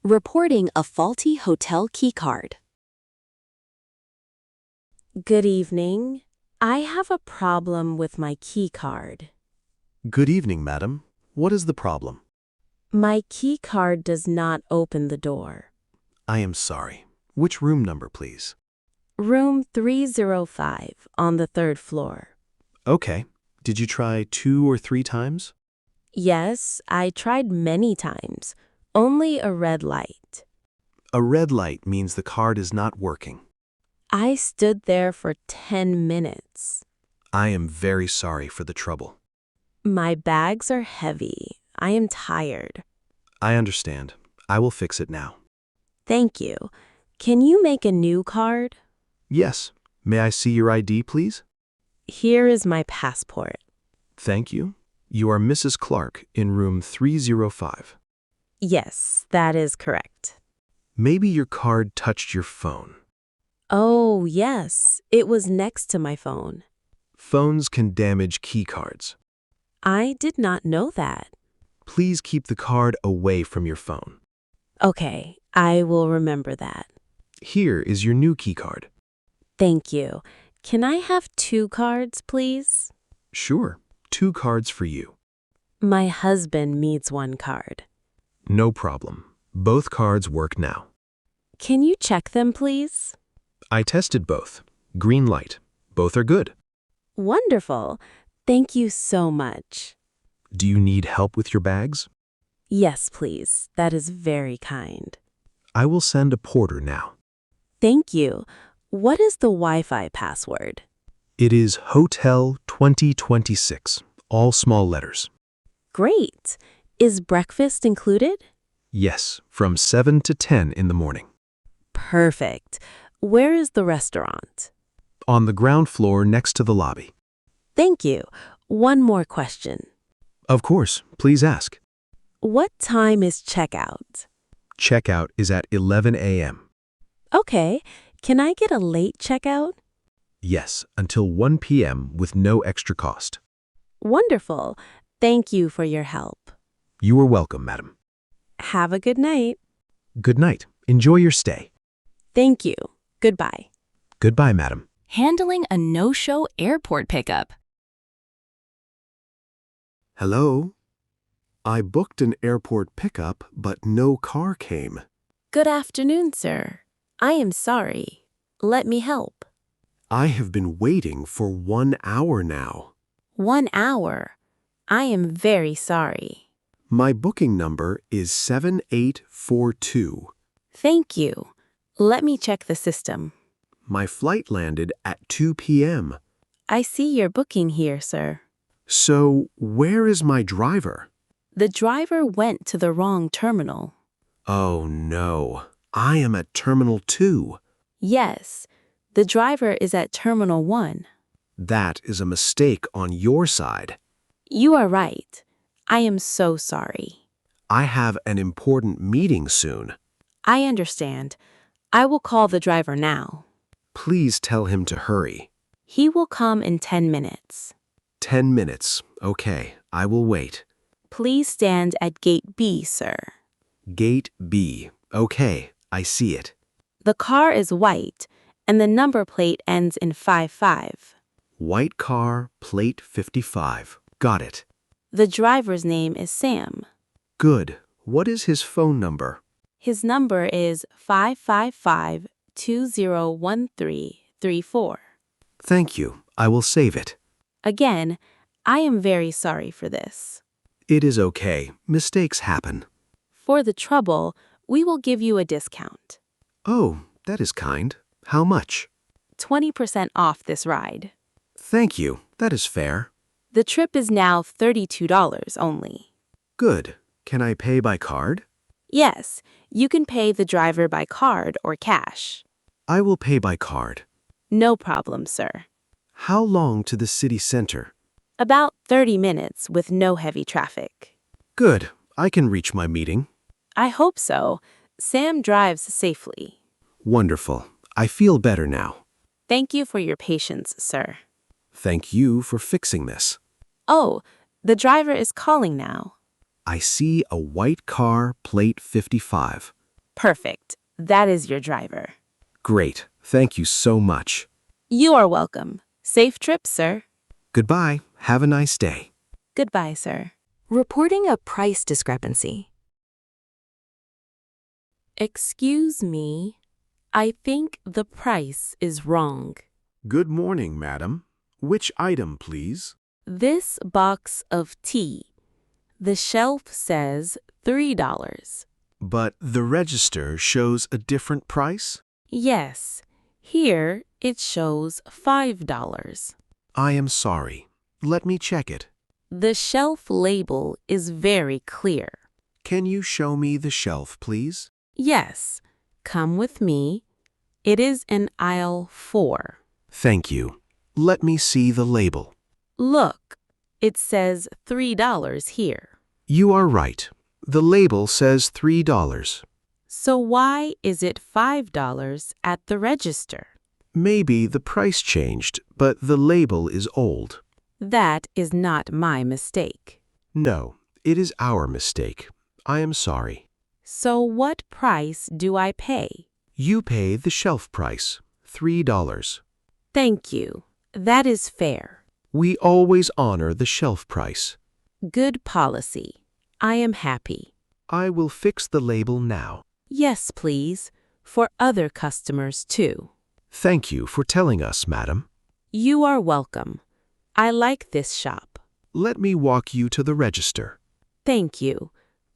Reporting a faulty hotel keycard. Good evening. I have a problem with my keycard. Good evening, madam. What is the problem? My keycard does not open the door. I am sorry. Which room number, please? Room 305 on the 3rd floor. Okay. Did you try 2 or 3 times? Yes, I tried many times. Only a red light. A red light means the card is not working. I stood there for 10 minutes. I am very sorry for the trouble. My bags are heavy. I am tired. I understand. I will fix it now. Thank you. Can you make a new card? Yes. May I see your ID, please? Here is my passport. Thank you. You are Mrs. Clark in room 305. Yes, that is correct. Maybe your card touched your phone. Oh, yes, it was next to my phone. Phones can damage key cards. I did not know that. Please keep the card away from your phone. Okay, I will remember that. Here is your new key card. Thank you. Can I have 2 cards, please? Sure. 2 cards for you. My husband needs 1 card. No problem. Both cards work now. Can you check them, please? I tested both. Green light. Both are good. Wonderful. Thank you so much. Do you need help with your bags? Yes, please. That is very kind. I will send a porter now. Thank you. What is the Wi-Fi password? It is Hotel 2026, all small letters. Great. Is breakfast included? Yes, from 7 to 10 in the morning. Perfect. Where is the restaurant? On the ground floor next to the lobby. Thank you. One more question. Of course, please ask. What time is checkout? Checkout is at 11 a.m. Okay. Can I get a late checkout? Yes, until 1 p.m. with no extra cost. Wonderful. Thank you for your help. You are welcome, madam. Have a good night. Good night. Enjoy your stay. Thank you. Goodbye. Goodbye, madam. Handling a no-show airport pickup. Hello? I booked an airport pickup, but no car came. Good afternoon, sir. I am sorry. Let me help. I have been waiting for 1 hour now. 1 hour. I am very sorry. My booking number is 7842. Thank you. Let me check the system. My flight landed at 2 p.m. I see your booking here, sir. So, where is my driver? The driver went to the wrong terminal. Oh no, I am at Terminal 2. Yes, the driver is at Terminal 1. That is a mistake on your side. You are right. I am so sorry. I have an important meeting soon. I understand. I will call the driver now. Please tell him to hurry. He will come in 10 minutes. 10 minutes. Okay, I will wait. Please stand at Gate B, sir. Gate B. Okay, I see it. The car is white, and the number plate ends in 55. White car, plate 55. Got it. The driver's name is Sam. Good. What is his phone number? His number is 555-201334. Thank you. I will save it. Again, I am very sorry for this. It is okay. Mistakes happen. For the trouble, we will give you a discount. Oh, that is kind. How much? 20% off this ride. Thank you. That is fair. The trip is now $32 only. Good. Can I pay by card? Yes, you can pay the driver by card or cash. I will pay by card. No problem, sir. How long to the city center? About 30 minutes with no heavy traffic. Good. I can reach my meeting. I hope so. Sam drives safely. Wonderful. I feel better now. Thank you for your patience, sir. Thank you for fixing this. Oh, the driver is calling now. I see a white car, plate 55. Perfect. That is your driver. Great. Thank you so much. You are welcome. Safe trip, sir. Goodbye. Have a nice day. Goodbye, sir. Reporting a price discrepancy. Excuse me. I think the price is wrong. Good morning, madam. Which item, please? This box of tea. The shelf says $3. But the register shows a different price? Yes, here it shows $5. I am sorry. Let me check it. The shelf label is very clear. Can you show me the shelf, please? Yes, come with me. It is in aisle 4. Thank you. Let me see the label. Look, it says $3 here. You are right. The label says $3. So why is it $5 at the register? Maybe the price changed, but the label is old. That is not my mistake. No, it is our mistake. I am sorry. So what price do I pay? You pay the shelf price, $3. Thank you. That is fair. We always honor the shelf price. Good policy. I am happy. I will fix the label now. Yes, please. For other customers, too. Thank you for telling us, madam. You are welcome. I like this shop. Let me walk you to the register. Thank you.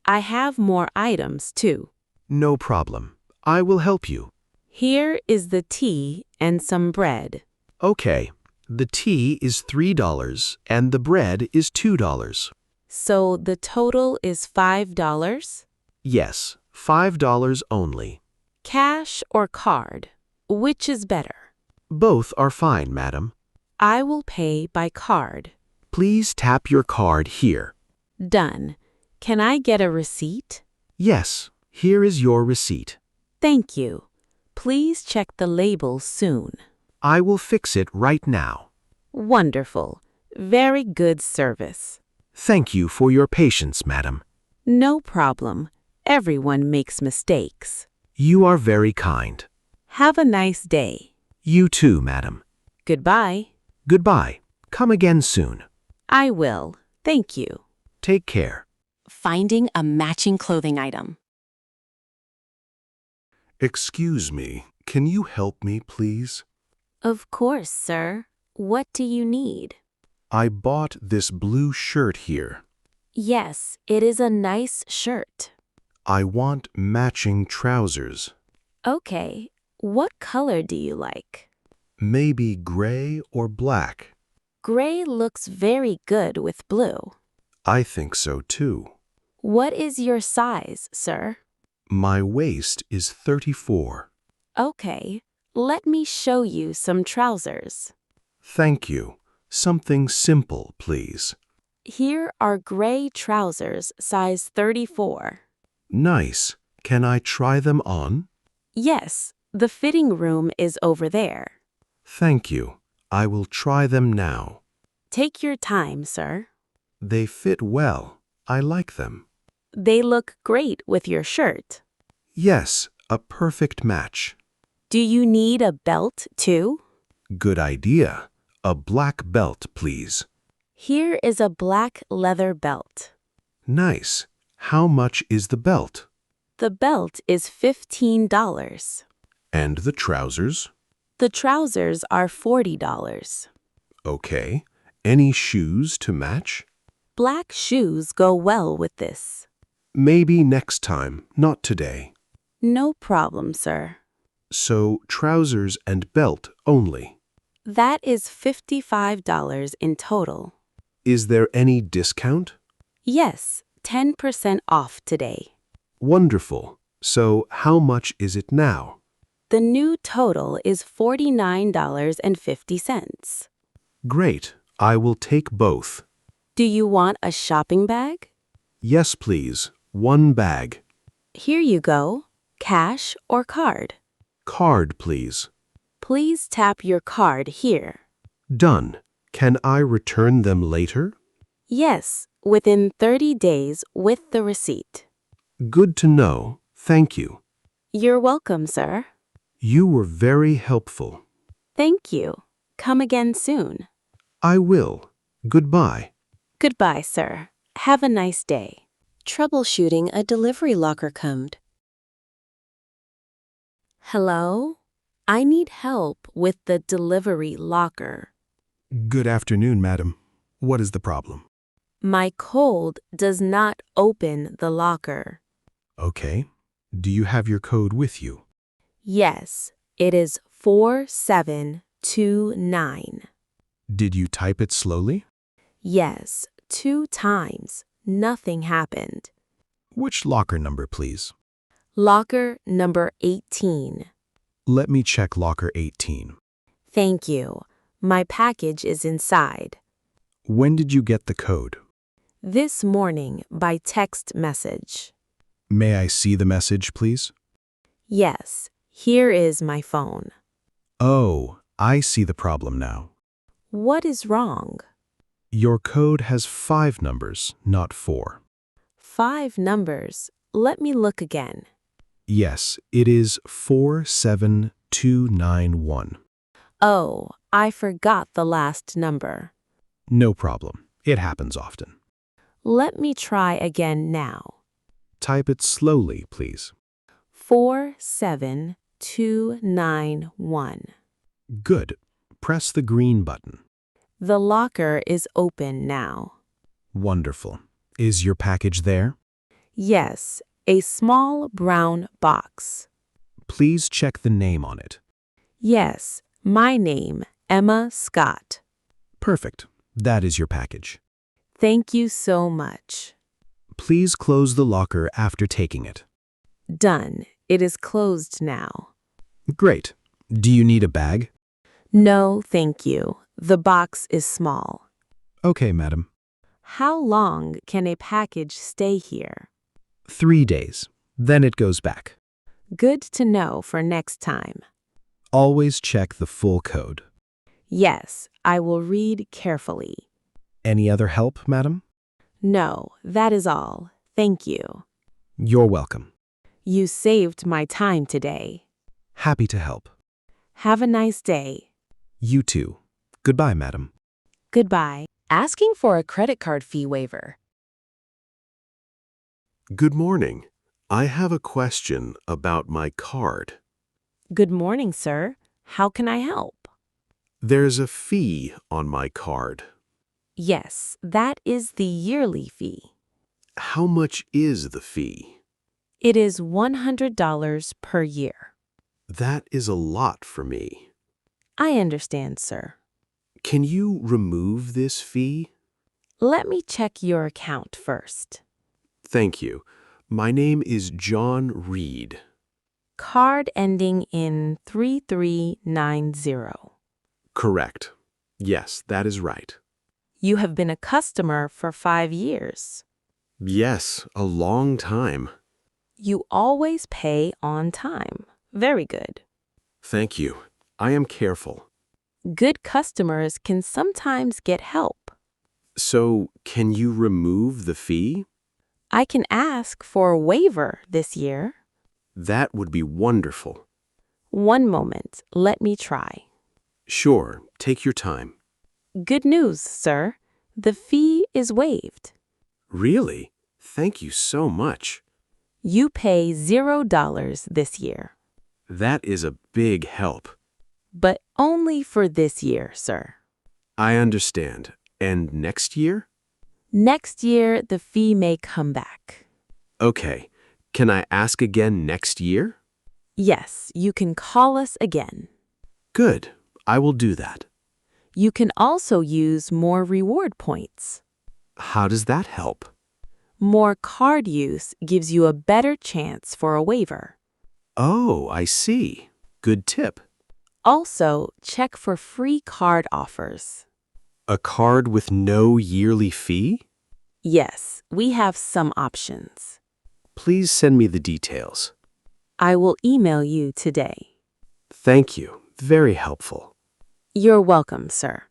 I have more items, too. No problem. I will help you. Here is the tea and some bread. Okay. The tea is $3 and the bread is $2. So the total is $5? Yes, $5 only. Cash or card? Which is better? Both are fine, madam. I will pay by card. Please tap your card here. Done. Can I get a receipt? Yes, here is your receipt. Thank you. Please check the label soon. I will fix it right now. Wonderful. Very good service. Thank you for your patience, madam. No problem. Everyone makes mistakes. You are very kind. Have a nice day. You too, madam. Goodbye. Goodbye. Come again soon. I will. Thank you. Take care. Finding a matching clothing item. Excuse me, can you help me, please? Of course, sir. What do you need? I bought this blue shirt here. Yes, it is a nice shirt. I want matching trousers. Okay, what color do you like? Maybe gray or black. Gray looks very good with blue. I think so too. What is your size, sir? My waist is 34. Okay, let me show you some trousers. Thank you. Something simple, please. Here are gray trousers, size 34. Nice. Can I try them on? Yes, the fitting room is over there. Thank you. I will try them now. Take your time, sir. They fit well. I like them. They look great with your shirt. Yes, a perfect match. Do you need a belt, too? Good idea. A black belt, please. Here is a black leather belt. Nice. How much is the belt? The belt is $15. And the trousers? The trousers are $40. Okay. Any shoes to match? Black shoes go well with this. Maybe next time, not today. No problem, sir. So, trousers and belt only. That is $55 in total. Is there any discount? Yes, 10% off today. Wonderful. So, how much is it now? The new total is $49.50. Great. I will take both. Do you want a shopping bag? Yes, please. One bag. Here you go. Cash or card? Card, please. Please tap your card here. Done. Can I return them later? Yes, within 30 days with the receipt. Good to know. Thank you. You're welcome, sir. You were very helpful. Thank you. Come again soon. I will. Goodbye. Goodbye, sir. Have a nice day. Troubleshooting a delivery locker code. Hello? I need help with the delivery locker. Good afternoon, madam. What is the problem? My code does not open the locker. Okay. Do you have your code with you? Yes, it is 4729. Did you type it slowly? Yes, 2 times. Nothing happened. Which locker number, please? Locker number 18. Let me check locker 18. Thank you. My package is inside. When did you get the code? This morning by text message. May I see the message, please? Yes, here is my phone. Oh, I see the problem now. What is wrong? Your code has 5 numbers, not 4. 5 numbers. Let me look again. Yes, it is 47291. Oh, I forgot the last number. No problem. It happens often. Let me try again now. Type it slowly, please. 47291. Good. Press the green button. The locker is open now. Wonderful. Is your package there? Yes, a small brown box. Please check the name on it. Yes, my name, Emma Scott. Perfect. That is your package. Thank you so much. Please close the locker after taking it. Done. It is closed now. Great. Do you need a bag? No, thank you. The box is small. Okay, madam. How long can a package stay here? 3 days. Then it goes back. Good to know for next time. Always check the full code. Yes, I will read carefully. Any other help, madam? No, that is all. Thank you. You're welcome. You saved my time today. Happy to help. Have a nice day. You too. Goodbye, madam. Goodbye. Asking for a credit card fee waiver. Good morning. I have a question about my card. Good morning, sir. How can I help? There's a fee on my card. Yes, that is the yearly fee. How much is the fee? It is $100 per year. That is a lot for me. I understand, sir. Can you remove this fee? Let me check your account first. Thank you. My name is John Reed. Card ending in 3390. Correct. Yes, that is right. You have been a customer for 5 years. Yes, a long time. You always pay on time. Very good. Thank you. I am careful. Good customers can sometimes get help. So, can you remove the fee? I can ask for a waiver this year. That would be wonderful. One moment, let me try. Sure, take your time. Good news, sir. The fee is waived. Really? Thank you so much. You pay $0 this year, That is a big help. but only for this year, sir. I understand. And next year? Next year, the fee may come back. Okay. Can I ask again next year? Yes, you can call us again. Good. I will do that. You can also use more reward points. How does that help? More card use gives you a better chance for a waiver. Oh, I see. Good tip. Also, check for free card offers. A card with no yearly fee? Yes, we have some options. Please send me the details. I will email you today. Thank you. Very helpful. You're welcome, sir.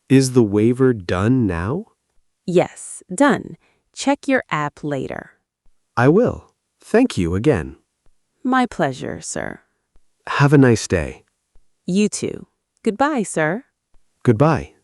Is the waiver done now? Yes, done. Check your app later. I will. Thank you again. My pleasure, sir. Have a nice day. You too. Goodbye, sir. Goodbye.